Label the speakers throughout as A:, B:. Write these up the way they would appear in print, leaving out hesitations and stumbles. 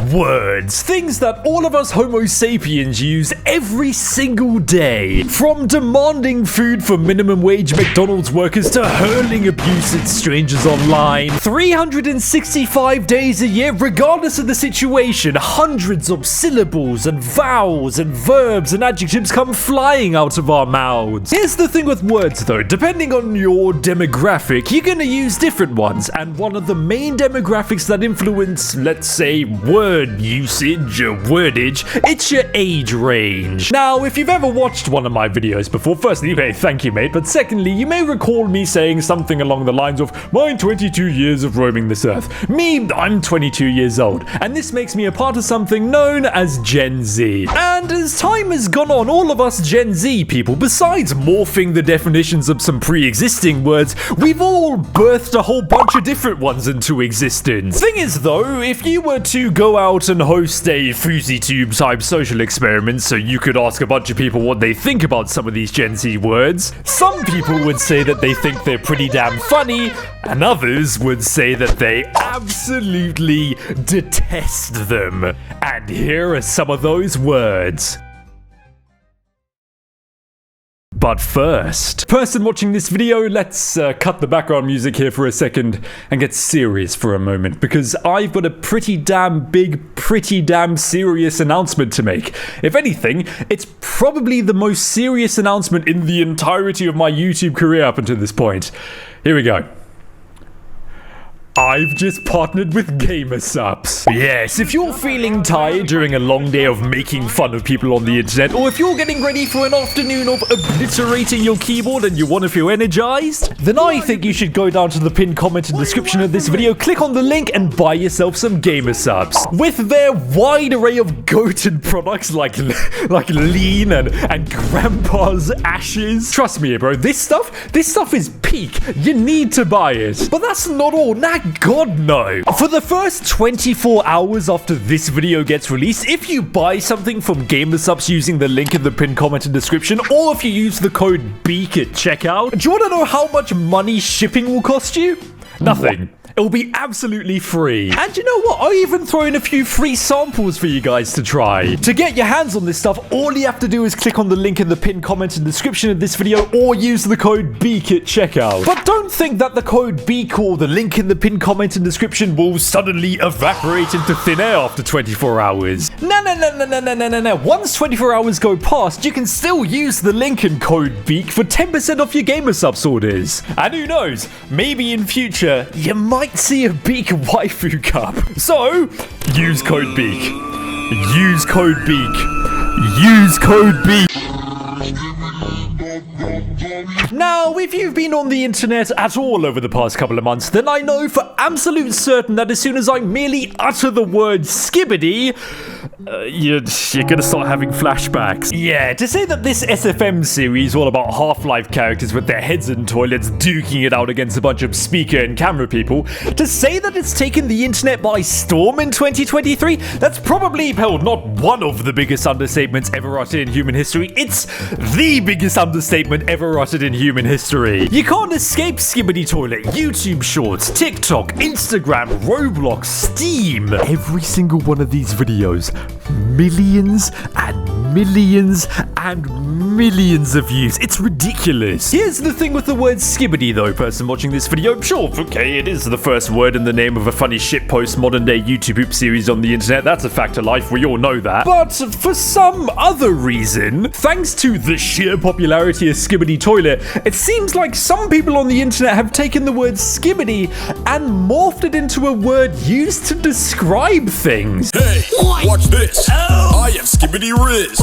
A: Words. Things that all of us Homo sapiens use every single day. From demanding food for minimum wage McDonald's workers to hurling abuse at strangers online. 365 days a year, regardless of the situation, hundreds of syllables and vowels and verbs and adjectives come flying out of our mouths. Here's the thing with words though, depending on your demographic, you're gonna use different ones, and one of the main demographics that influence, let's say, word usage or wordage, it's your age range. Now, if you've ever watched one of my videos before, firstly, hey, thank you mate, but secondly, you may recall me saying something along the lines of, mine 22 years of roaming this earth. Me, I'm 22 years old, and this makes me a part of something known as Gen Z. And as time has gone on, all of us Gen Z people, besides morphing the definitions of some pre-existing words, we've all birthed a whole bunch of different ones into existence. Thing is though, if you were to go out and host a FouseyTube type social experiment so you could ask a bunch of people what they think about some of these Gen Z words, some people would say that they think they're pretty damn funny, and others would say that they absolutely detest them. And here are some of those words. But first, person watching this video, let's cut the background music here for a second and get serious for a moment, because I've got a pretty damn big, pretty damn serious announcement to make. If anything, it's probably the most serious announcement in the entirety of my YouTube career up until this point. Here we go. I've just partnered with GamerSupps. Yes, if you're feeling tired during a long day of making fun of people on the internet, or if you're getting ready for an afternoon of obliterating your keyboard and you want to feel energized, then I think you should go down to the pinned comment and description of this video, click on the link and buy yourself some GamerSupps. With their wide array of goated products like lean and grandpa's ashes. Trust me bro, this stuff is peak. You need to buy it. But that's not all. Nah, God no. For the first 24 hours after this video gets released, if you buy something from GamerSupps using the link in the pinned comment and description, or if you use the code BEAK at checkout, do you want to know how much money shipping will cost you? Nothing. It'll be absolutely free. And you know what? I'll even throw in a few free samples for you guys to try. To get your hands on this stuff, all you have to do is click on the link in the pinned comment and description of this video, or use the code BEAK at checkout. But don't think that the code BEAK or the link in the pinned comment and description will suddenly evaporate into thin air after 24 hours. No. Once 24 hours go past, you can still use the link and code BEAK for 10% off your GamerSupps orders. And who knows, maybe in future, you might see a BEAK waifu cup. So, use code BEAK. Use code BEAK. Use code BEAK. Now, if you've been on the internet at all over the past couple of months, then I know for absolute certain that as soon as I merely utter the word Skibidi, you're gonna start having flashbacks. Yeah, to say that this SFM series all about Half-Life characters with their heads in toilets duking it out against a bunch of speaker and camera people, to say that it's taken the internet by storm in 2023, that's probably, hell, not one of the biggest understatements ever uttered in human history. It's the biggest understatement ever uttered in human history. You can't escape Skibby Toilet, YouTube Shorts, TikTok, Instagram, Roblox, Steam. Every single one of these videos, millions and millions and millions of views. It's ridiculous. Here's the thing with the word Skibidi though, person watching this video. Sure, okay, it is the first word in the name of a funny shitpost modern day YouTube hoop series on the internet. That's a fact of life, we all know that. But for some other reason, thanks to the sheer popularity of Skibby Toilet, it seems like some people on the internet have taken the word Skibidi and morphed it into a word used to describe things.
B: Hey, watch this. I am Skibidi Rizz.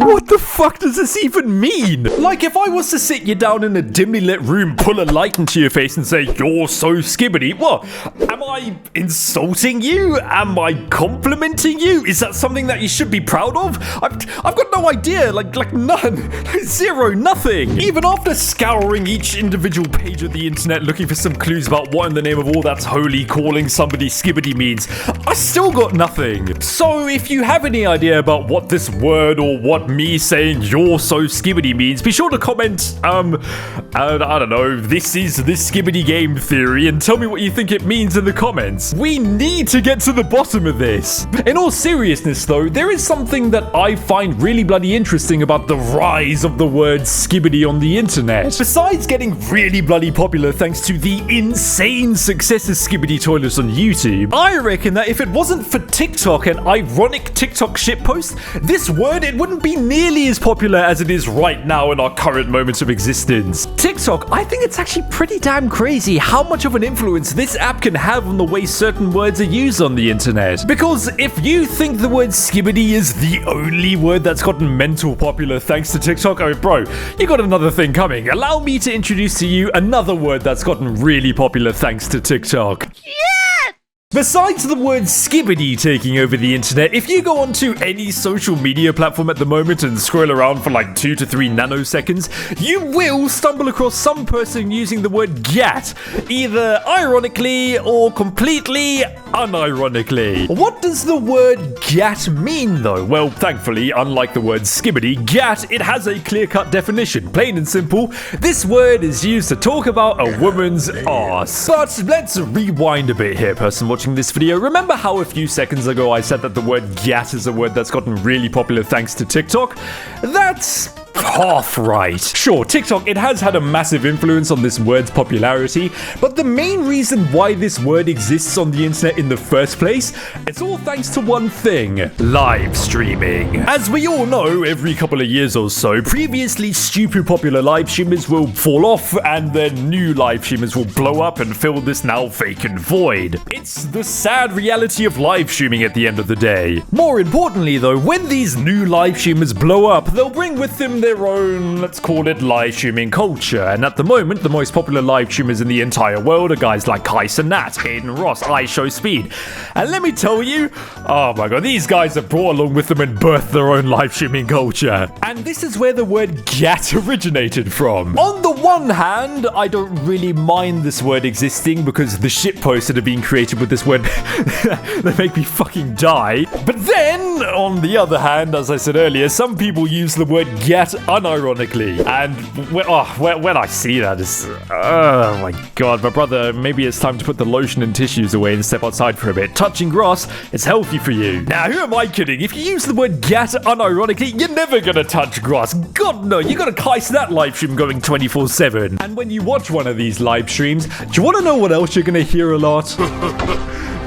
A: What the fuck does this even mean? Like, if I was to sit you down in a dimly lit room, pull a light into your face and say, you're so Skibidi, what? Am I insulting you? Am I complimenting you? Is that something that you should be proud of? I've got no idea, like none, zero, nothing. Even after scouring each individual page of the internet looking for some clues about what in the name of all that's holy calling somebody Skibidi means, I still got nothing. So if you have any idea about what this word or what me saying you're so Skibidi means, be sure to comment, I don't know, this is this Skibidi game theory, and tell me what you think it means in the comments. We need to get to the bottom of this. In all seriousness though, there is something that I find really bloody interesting about the rise of the word Skibidi on the internet. Besides getting really bloody popular thanks to the insane success of Skibby Toilet on YouTube, I reckon that if it wasn't for TikTok and ironic TikTok shitposts, this word, it wouldn't be nearly as popular as it is right now in our current moments of existence. TikTok, I think it's actually pretty damn crazy how much of an influence this app can have on the way certain words are used on the internet. Because if you think the word Skibidi is the only word that's gotten mental popular thanks to TikTok, oh bro, you got another thing coming. Allow me to introduce to you another word that's gotten really popular thanks to TikTok. Besides the word Skibidi taking over the internet, if you go onto any social media platform at the moment and scroll around for like 2 to 3 nanoseconds, you will stumble across some person using the word Gyatt, either ironically or completely unironically. What does the word Gyatt mean though? Well, thankfully, unlike the word Skibidi, Gyatt, it has a clear-cut definition. Plain and simple, this word is used to talk about a woman's arse. But let's rewind a bit here, person watching this video. Remember how a few seconds ago I said that the word Gyatt is a word that's gotten really popular thanks to TikTok? That's half right. Sure, TikTok, it has had a massive influence on this word's popularity, but the main reason why this word exists on the internet in the first place, it's all thanks to one thing: live streaming. As we all know, every couple of years or so, previously stupid popular live streamers will fall off and then new live streamers will blow up and fill this now vacant void. It's the sad reality of live streaming at the end of the day. More importantly though, when these new live streamers blow up, they'll bring with them their own, let's call it, live streaming culture. And at the moment, the most popular live streamers in the entire world are guys like Nat, Hayden Ross, IShowSpeed. And let me tell you, oh my god, these guys have brought along with them and birthed their own live streaming culture. And this is where the word Gyatt originated from. On the one hand, I don't really mind this word existing because the shitposts that have been created with this word, they make me fucking die. But then, on the other hand, as I said earlier, some people use the word Gyatt unironically, and when I see that, it's oh my god, my brother, maybe it's time to put the lotion and tissues away and step outside for a bit. Touching grass is healthy for you. Now, who am I kidding? If you use the word Gyatt unironically, you're never gonna touch grass. God no, you got a Kai Snat live stream going 24/7. And when you watch one of these live streams, do you want to know what else you're gonna hear a lot?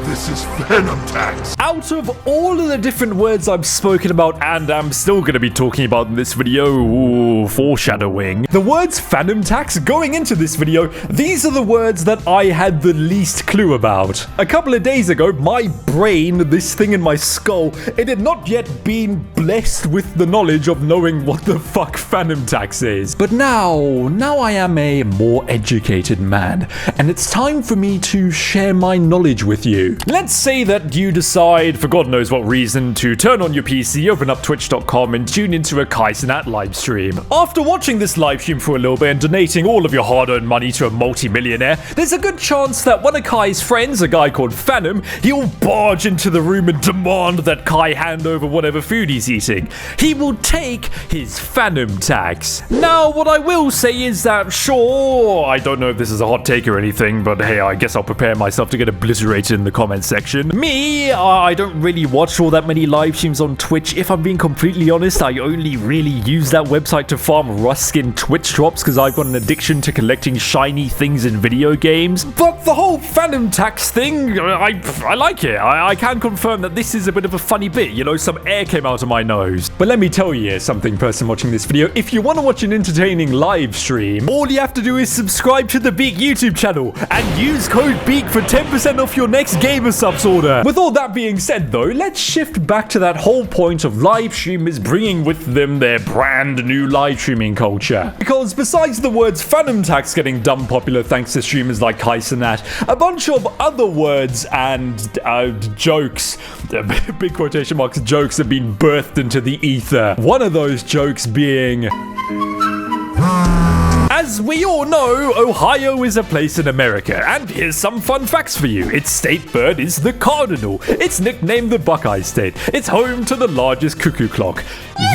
B: This is Fanum Tax.
A: Out of all of the different words I've spoken about and I'm still going to be talking about in this video, ooh, foreshadowing, the words Fanum Tax going into this video, these are the words that I had the least clue about. A couple of days ago, my brain, this thing in my skull, it had not yet been blessed with the knowledge of knowing what the fuck Fanum Tax is. But now I am a more educated man, and it's time for me to share my knowledge with you. Let's say that you decide, for God knows what reason, to turn on your PC, open up twitch.com and tune into a Kai Snat live stream. After watching this live stream for a little bit and donating all of your hard-earned money to a multi-millionaire, there's a good chance that one of Kai's friends, a guy called Fanum, he'll barge into the room and demand that Kai hand over whatever food he's eating. He will take his Fanum Tax. Now, what I will say is that, sure, I don't know if this is a hot take or anything, but hey, I guess I'll prepare myself to get obliterated in the comment section. Me, I don't really watch all that many live streams on Twitch. If I'm being completely honest, I only really use that website to farm Ruskin Twitch drops because I've got an addiction to collecting shiny things in video games. But the whole Fanum Tax thing, I like it. I can confirm that this is a bit of a funny bit. You know, some air came out of my nose. But let me tell you something, person watching this video. If you want to watch an entertaining live stream, all you have to do is subscribe to the Beak YouTube channel and use code BEAK for 10% off your next Gamer Subs order. With all that being said though, let's shift back to that whole point of live streamers bringing with them their brand new live streaming culture. Because besides the words Fanum Tax getting dumb popular thanks to streamers like Kai Snat, a bunch of other words and jokes, big quotation marks, jokes have been birthed into the ether. One of those jokes being... As As we all know, Ohio is a place in America, and here's some fun facts for you. Its state bird is the cardinal. It's nicknamed the Buckeye State. It's home to the largest cuckoo clock.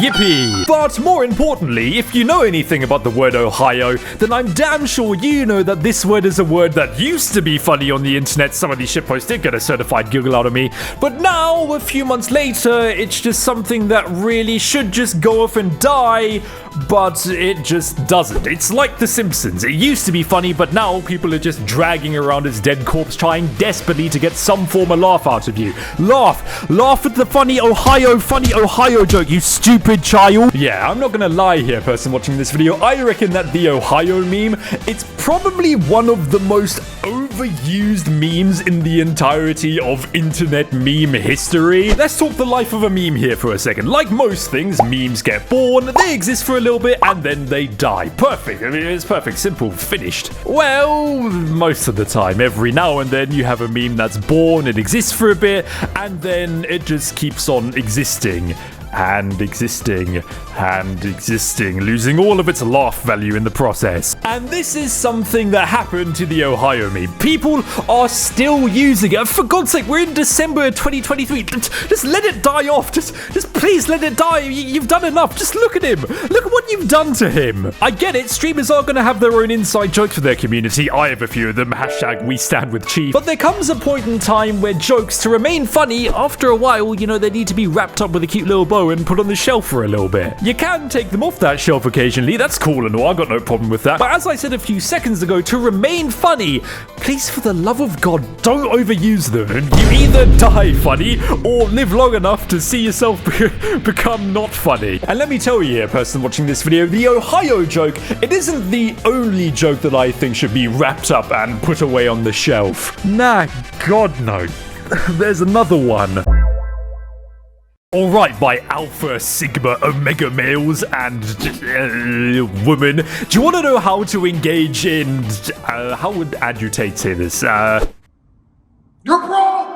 A: Yippee! But more importantly, if you know anything about the word Ohio, then I'm damn sure you know that this word is a word that used to be funny on the internet. Some of these shitposts did get a certified Google out of me. But now, a few months later, it's just something that really should just go off and die, but it just doesn't. It's like The Simpsons. It used to be funny, but now people are just dragging around its dead corpse, trying desperately to get some form of laugh out of you. Laugh at the funny Ohio joke, you stupid child. Yeah, I'm not gonna lie here, person watching this video. I reckon that the Ohio meme, it's probably one of the most overused memes in the entirety of internet meme history. Let's talk the life of a meme here for a second. Like most things, memes get born, they exist for a little bit, and then they die. Perfect. I mean, it's perfect, simple, finished. Well, most of the time. Every now and then you have a meme that's born, it exists for a bit, and then it just keeps on existing. And existing, losing all of its laugh value in the process. And this is something that happened to the Ohio meme. People are still using it. For God's sake, we're in December 2023. Just let it die off. Just please let it die. You've done enough. Just look at him. Look at what you've done to him. I get it. Streamers are going to have their own inside jokes for their community. I have a few of them. Hashtag we stand with Chief. But there comes a point in time where jokes, to remain funny, after a while, you know, they need to be wrapped up with a cute little bow and put on the shelf for a little bit. You can take them off that shelf occasionally, that's cool and all, I got no problem with that. But as I said a few seconds ago, to remain funny, please for the love of God, don't overuse them. You either die funny or live long enough to see yourself become not funny. And let me tell you here, person watching this video, the Ohio joke, it isn't the only joke that I think should be wrapped up and put away on the shelf. Nah, God no. There's another one. Alright, by Alpha, Sigma, Omega males and women. Do you want to know how to engage in... how would Agitate say this?
C: You're broke!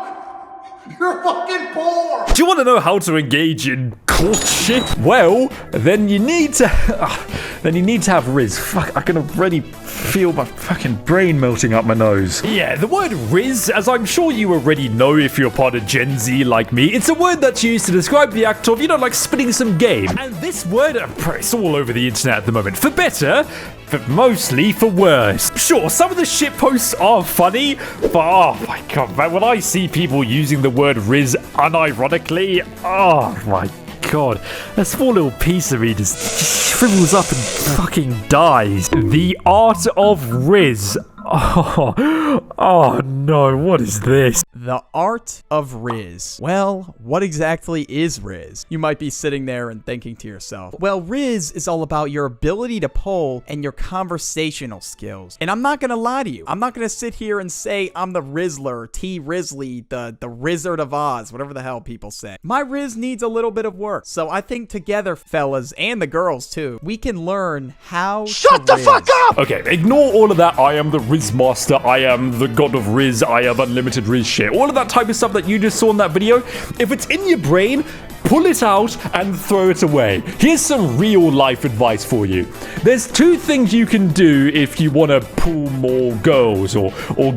C: You're fucking poor!
A: Do you want to know how to engage in courtship? Well, then you need to... have Rizz. Fuck, I can already feel my fucking brain melting up my nose. Yeah, the word Rizz, as I'm sure you already know if you're part of Gen Z like me, it's a word that's used to describe the act of, you know, like spitting some game. And this word, it's all over the internet at the moment. For better, but mostly for worse. Sure, some of the shitposts are funny, but oh my God, man, when I see people using the word Rizz unironically, oh my God, a small little piece of me just shrivels up and fucking dies. The art of Rizz. Oh no, what is this?
D: The art of Rizz. Well, what exactly is Rizz? You might be sitting there and thinking to yourself, well, Rizz is all about your ability to poll and your conversational skills. And I'm not gonna lie to you. I'm not gonna sit here and say I'm the Rizzler, T Rizzly, the Wizard of Oz, whatever the hell people say. My Rizz needs a little bit of work. So I think together, fellas, and the girls too, we can learn how
C: Shut the fuck up!
A: Okay, ignore all of that. I am the Rizz Master. I am the God of Rizz. I have unlimited Rizz shit. All of that type of stuff that you just saw in that video, if it's in your brain, pull it out and throw it away. Here's some real life advice for you. There's two things you can do if you want to pull more girls or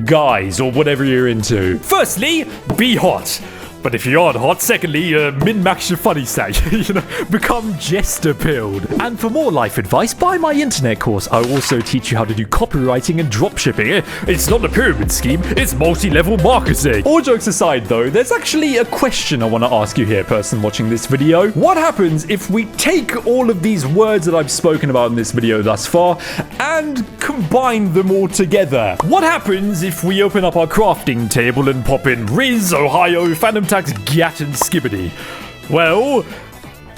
A: guys or whatever you're into. Firstly, be hot. But if you aren't hot, secondly, min-max your funny stack. You know, become jester-pilled. And for more life advice, buy my internet course. I also teach you how to do copywriting and dropshipping. It's not a pyramid scheme, it's multi-level marketing. All jokes aside, though, there's actually a question I want to ask you here, person watching this video. What happens if we take all of these words that I've spoken about in this video thus far and combine them all together? What happens if we open up our crafting table and pop in Rizz, Ohio, Fanum Tax, Gyatt, and Skibidi? Well,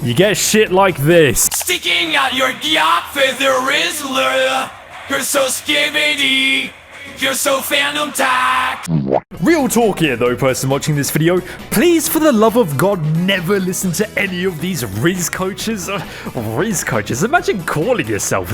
A: you get shit like this.
B: Sticking out your yacht feather Rizzler. You're so skibidi. You're so Fanum Tax.
A: Real talk here though, person watching this video, please for the love of God never listen to any of these Rizz coaches. Rizz coaches, imagine calling yourself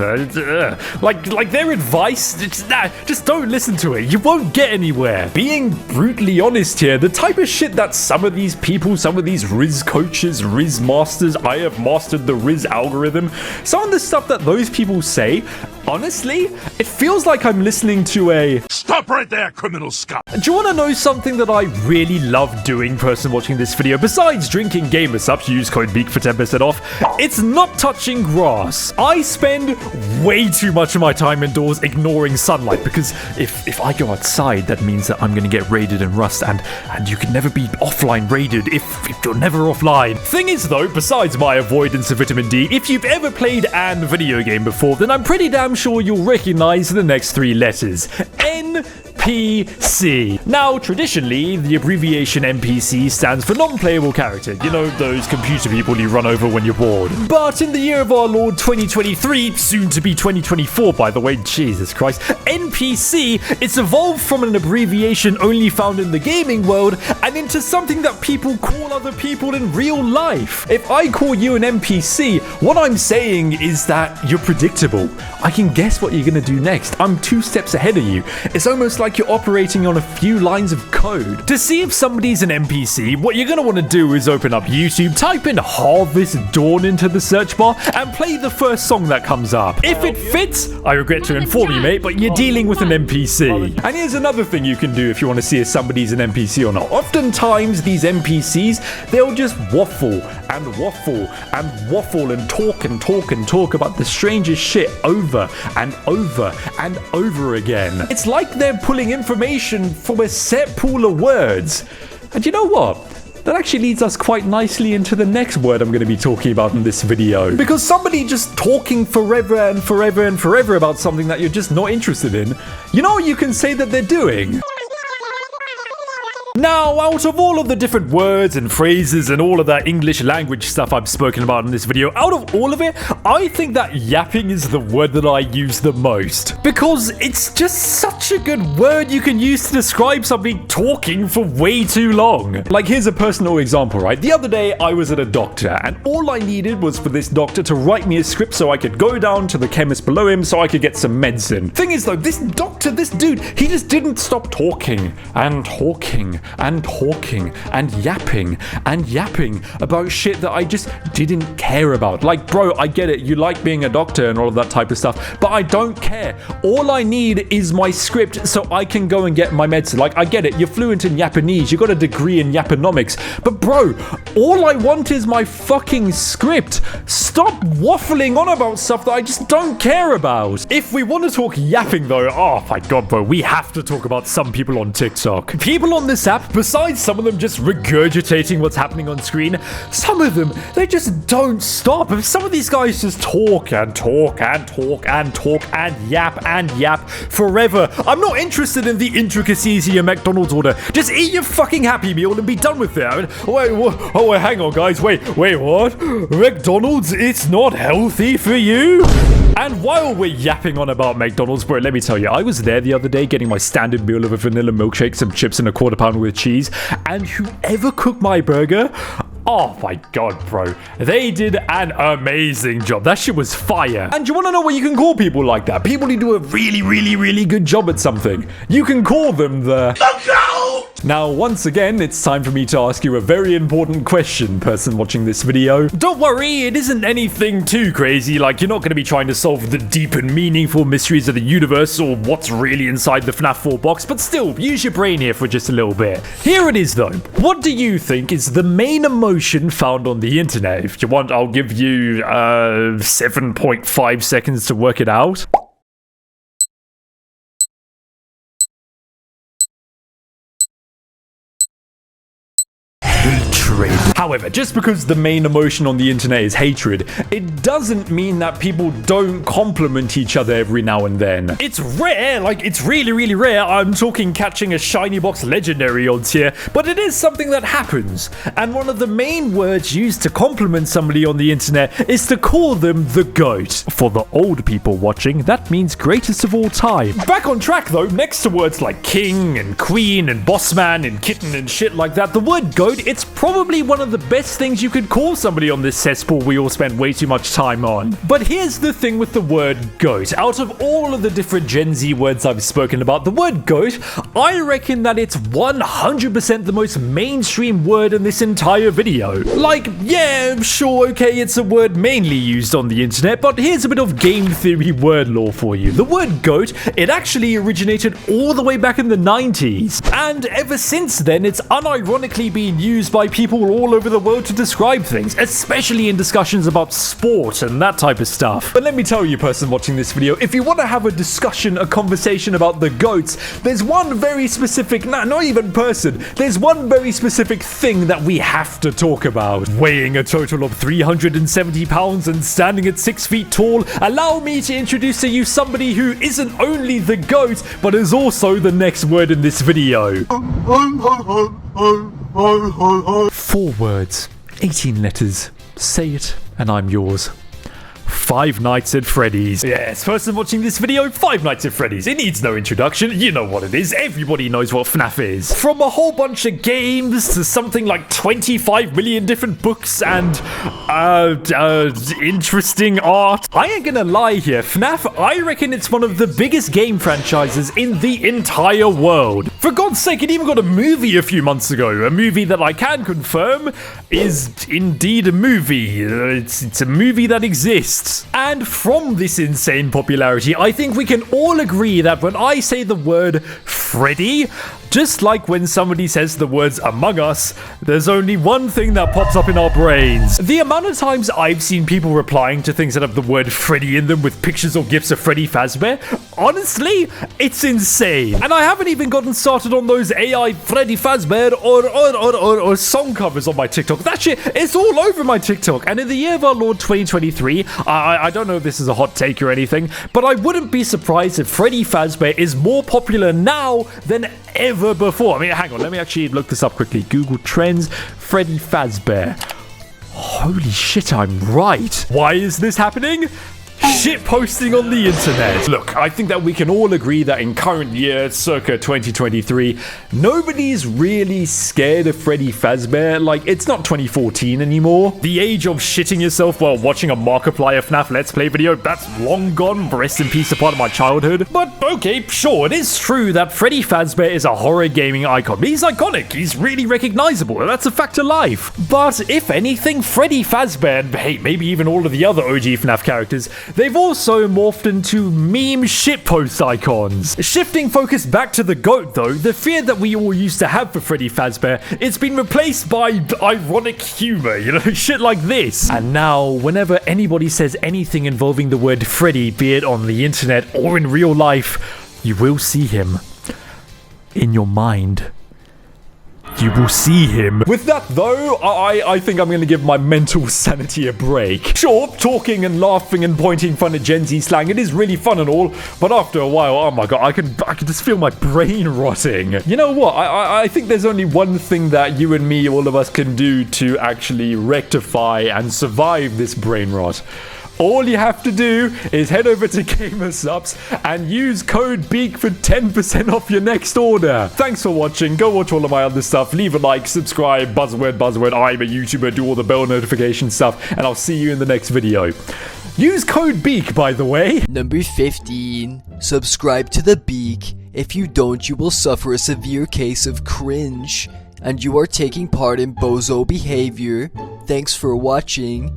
A: like their advice, just don't listen to it, you won't get anywhere. Being brutally honest here, the type of shit that some of these people, some of these Rizz coaches, Rizz masters, I have mastered the Rizz algorithm, some of the stuff that those people say, honestly, it feels like I'm listening to a...
B: Stop right there, criminal scum!
A: Do you want to know something that I really love doing, person watching this video, besides drinking gamer subs, use code BEAK for 10% off? It's not touching grass. I spend way too much of my time indoors ignoring sunlight, because if I go outside, that means that I'm going to get raided and rust, and you can never be offline raided if you're never offline. Thing is though, besides my avoidance of vitamin D, if you've ever played an video game before, then I'm pretty damn sure you'll recognize the next three letters. NPC. Now, traditionally, the abbreviation NPC stands for non-playable character. You know, those computer people you run over when you're bored. But in the year of our Lord 2023, soon to be 2024, by the way, Jesus Christ, NPC, it's evolved from an abbreviation only found in the gaming world and into something that people call other people in real life. If I call you an NPC, what I'm saying is that you're predictable. I can guess what you're gonna do next. I'm 2 steps ahead of you. It's almost like you're operating on a few lines of code. To see if somebody's an NPC, what you're gonna want to do is open up YouTube, type in Harvest Dawn into the search bar, and play the first song that comes up. If it fits, I regret to inform you, mate, but you're dealing with an NPC. And here's another thing you can do if you want to see if somebody's an NPC or not. Oftentimes, these NPCs, they'll just waffle and waffle and waffle and talk and talk and talk about the strangest shit over and over and over again. It's like they're pulling information from a set pool of words. And you know what? That actually leads us quite nicely into the next word I'm going to be talking about in this video. Because somebody just talking forever and forever and forever about something that you're just not interested in, you know what you can say that they're doing? Now, out of all of the different words and phrases and all of that English language stuff I've spoken about in this video, out of all of it, I think that yapping is the word that I use the most. Because it's just such a good word you can use to describe somebody talking for way too long. Like, here's a personal example, right? The other day, I was at a doctor, and all I needed was for this doctor to write me a script so I could go down to the chemist below him so I could get some medicine. Thing is though, this doctor, this dude, he just didn't stop talking and talking and talking and yapping about shit that I just didn't care about. Like, bro, I get it, you like being a doctor and all of that type of stuff, but I don't care. All I need is my script so I can go and get my medicine. Like, I get it, you're fluent in Japanese, you got a degree in Japanomics, but bro, all I want is my fucking script. Stop waffling on about stuff that I just don't care about. If we want to talk yapping though, oh my god, bro, we have to talk about some people on TikTok. People on this app, besides some of them just regurgitating what's happening on screen, some of them, they just don't stop. Some of these guys just talk and talk and talk and talk and yap forever. I'm not interested in the intricacies of your McDonald's order. Just eat your fucking Happy Meal and be done with it. I mean, wait, hang on, guys. Wait, what? McDonald's, it's not healthy for you? And while we're yapping on about McDonald's, bro, let me tell you, I was there the other day getting my standard meal of a vanilla milkshake, some chips, and a quarter pounder with cheese, and whoever cooked my burger, oh my god, bro, they did an amazing job. That shit was fire. And you want to know what you can call people like that? People who do a really good job at something. You can call them the... Now, once again, it's time for me to ask you a very important question, person watching this video. Don't worry, it isn't anything too crazy, like you're not going to be trying to solve the deep and meaningful mysteries of the universe or what's really inside the FNAF 4 box, but still, use your brain here for just a little bit. Here it is though. What do you think is the main emotion found on the internet? If you want, I'll give you 7.5 seconds to work it out. hatred. However, just because the main emotion on the internet is hatred, it doesn't mean that people don't compliment each other every now and then. It's rare, like it's really, really rare. I'm talking catching a shiny box legendary odds here, but it is something that happens. And one of the main words used to compliment somebody on the internet is to call them the GOAT. For the old people watching, that means greatest of all time. Back on track though, next to words like king and queen and boss man and kitten and shit like that, the word GOAT, it's probably one of the best things you could call somebody on this cesspool we all spend way too much time on. But here's the thing with the word GOAT. Out of all of the different Gen Z words I've spoken about, the word GOAT, I reckon that it's 100% the most mainstream word in this entire video. Like, yeah, sure, okay, it's a word mainly used on the internet, but here's a bit of game theory word lore for you. The word GOAT, it actually originated all the way back in the 90s, and ever since then, it's unironically been used by people all over the world to describe things, especially in discussions about sport and that type of stuff. But let me tell you, person watching this video, if you want to have a discussion, a conversation about the GOATs, there's one very specific, not even person, there's one very specific thing that we have to talk about. Weighing a total of 370 pounds and standing at 6 feet tall, allow me to introduce to you somebody who isn't only the GOAT, but is also the next word in this video. 4 words, 18 letters, say it, and I'm yours. Five Nights at Freddy's. Yes, person watching this video, Five Nights at Freddy's. It needs no introduction. You know what it is. Everybody knows what FNAF is. From a whole bunch of games to something like 25 million different books and interesting art. I ain't gonna lie here. FNAF, I reckon it's one of the biggest game franchises in the entire world. For God's sake, it even got a movie a few months ago. A movie that I can confirm is indeed a movie. It's a movie that exists. And from this insane popularity, I think we can all agree that when I say the word Freddy, just like when somebody says the words Among Us, there's only one thing that pops up in our brains. The amount of times I've seen people replying to things that have the word Freddy in them with pictures or gifs of Freddy Fazbear, honestly, it's insane. And I haven't even gotten started on those AI Freddy Fazbear or song covers on my TikTok. That shit, it's all over my TikTok. And in the year of our Lord 2023, I don't know if this is a hot take or anything, but I wouldn't be surprised if Freddy Fazbear is more popular now than ever before. I mean, hang on, let me actually look this up quickly. Google Trends, Freddy Fazbear. Holy shit, I'm right. Why is this happening? Shit posting on the internet. Look, I think that we can all agree that in current year, circa 2023, nobody's really scared of Freddy Fazbear. Like, it's not 2014 anymore. The age of shitting yourself while watching a Markiplier FNAF Let's Play video, that's long gone. Rest in peace, a part of my childhood. But okay, sure, it is true that Freddy Fazbear is a horror gaming icon. He's iconic. He's really recognizable. That's a fact of life. But if anything, Freddy Fazbear, and hey, maybe even all of the other OG FNAF characters, they've also morphed into meme shitpost icons. Shifting focus back to the GOAT though, the fear that we all used to have for Freddy Fazbear, it's been replaced by ironic humor, you know, shit like this. And now, whenever anybody says anything involving the word Freddy, be it on the internet or in real life, you will see him in your mind. You will see him. With that though, I think I'm going to give my mental sanity a break. Sure, talking and laughing and pointing fun at Gen Z slang, it is really fun and all, but after a while, oh my god, I can just feel my brain rotting. You know what? I think there's only one thing that you and me, all of us, can do to actually rectify and survive this brain rot. All you have to do is head over to Gamersubs and use code BEAK for 10% off your next order. Thanks for watching. Go watch all of my other stuff. Leave a like, subscribe, buzzword. I'm a YouTuber, do all the bell notification stuff, and I'll see you in the next video. Use code BEAK, by the way.
E: Number 15. Subscribe to the BEAK. If you don't, you will suffer a severe case of cringe, and you are taking part in bozo behavior. Thanks for watching.